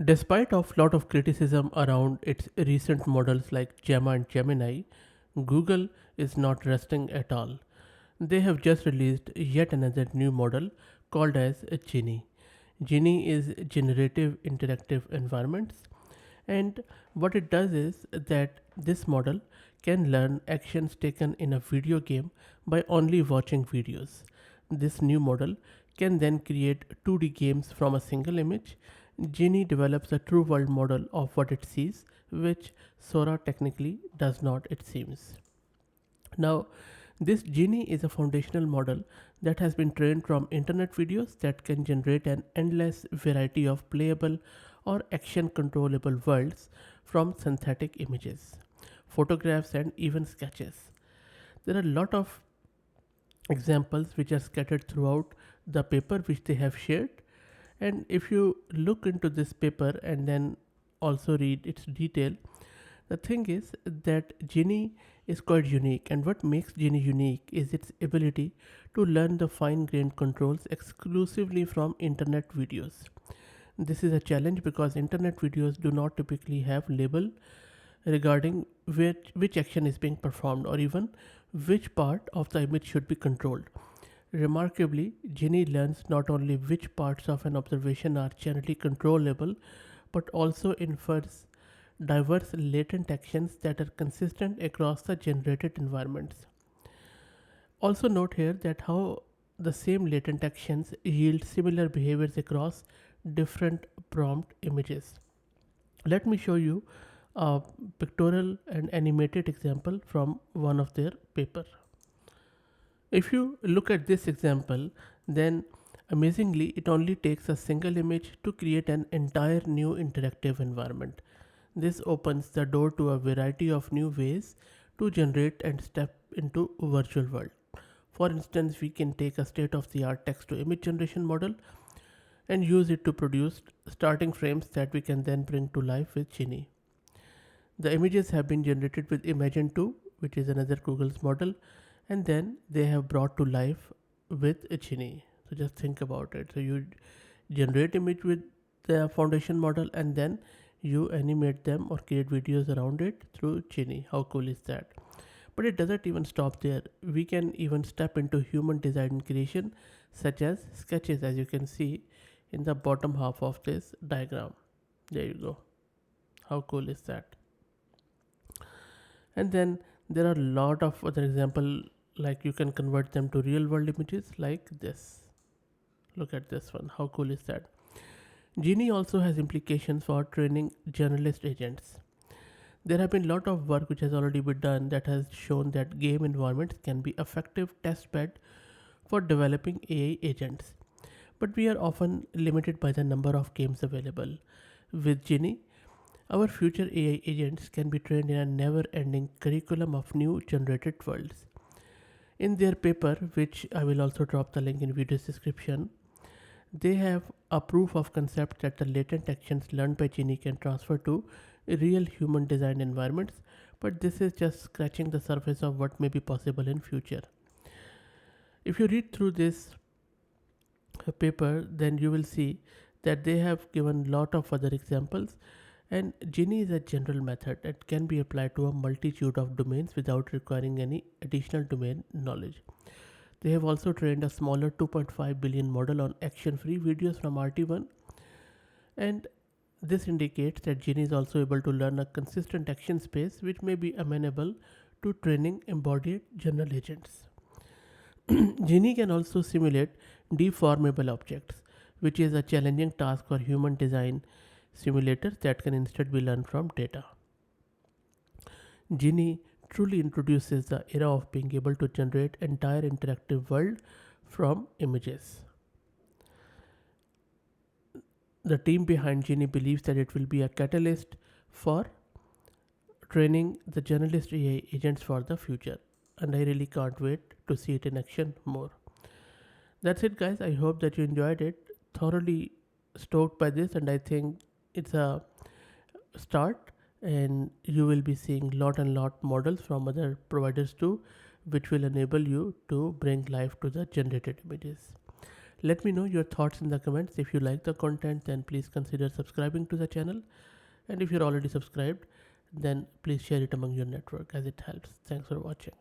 Despite of lot of criticism around its recent models like Gemma and Gemini, Google is not resting at all. They have just released yet another new model called as Genie. Genie is generative interactive environments, and what it does is that this model can learn actions taken in a video game by only watching videos. This new model can then create 2D games from a single image. Genie develops a true world model of what it sees, which Sora technically does not, it seems. Now, this Genie is a foundational model that has been trained from internet videos that can generate an endless variety of playable or action controllable worlds from synthetic images, photographs, and even sketches. There are a lot of examples which are scattered throughout the paper which they have shared. And if you look into this paper and then also read its detail, the thing is that Genie is quite unique, and what makes Genie unique is its ability to learn the fine grained controls exclusively from internet videos. This is a challenge because internet videos do not typically have label regarding which action is being performed or even which part of the image should be controlled. Remarkably, Genie learns not only which parts of an observation are generally controllable, but also infers diverse latent actions that are consistent across the generated environments. Also note here that how the same latent actions yield similar behaviors across different prompt images. Let me show you a pictorial and animated example from one of their paper. If you look at this example, then amazingly it only takes a single image to create an entire new interactive environment. This opens the door to a variety of new ways to generate and step into a virtual world. For instance, we can take a state of the art text to image generation model and use it to produce starting frames that we can then bring to life with Genie. The images have been generated with Imagen 2, which is another Google's model, and then they have brought to life with Genie. So just think about it. So you generate image with the foundation model and then you animate them or create videos around it through Genie. How cool is that? But it doesn't even stop there. We can even step into human design creation, such as sketches, as you can see in the bottom half of this diagram. There you go. How cool is that? And then there are a lot of other example, like you can convert them to real world images like this. Look at this one. How cool is that? Genie also has implications for training generalist agents. There have been a lot of work which has already been done that has shown that game environments can be effective test bed for developing AI agents. But we are often limited by the number of games available. With Genie, our future AI agents can be trained in a never ending curriculum of new generated worlds. In their paper, which I will also drop the link in video's description, they have a proof of concept that the latent actions learned by Genie can transfer to real human designed environments, but this is just scratching the surface of what may be possible in future. If you read through this paper, then you will see that they have given lot of other examples, and Genie is a general method that can be applied to a multitude of domains without requiring any additional domain knowledge. They have also trained a smaller 2.5 billion model on action free videos from RT1, and this indicates that Genie is also able to learn a consistent action space which may be amenable to training embodied general agents. Genie can also simulate deformable objects, which is a challenging task for human design simulators that can instead be learned from data. Genie truly introduces the era of being able to generate entire interactive world from images. The team behind Genie believes that it will be a catalyst for training the generalist AI agents for the future, and I really can't wait to see it in action more. That's it, guys. I hope that you enjoyed it. Thoroughly stoked by this, and I think it's a start. And you will be seeing lot and lot models from other providers too, which will enable you to bring life to the generated images. Let me know your thoughts in the comments. If you like the content, then please consider subscribing to the channel. And if you're already subscribed, then please share it among your network as it helps. Thanks for watching.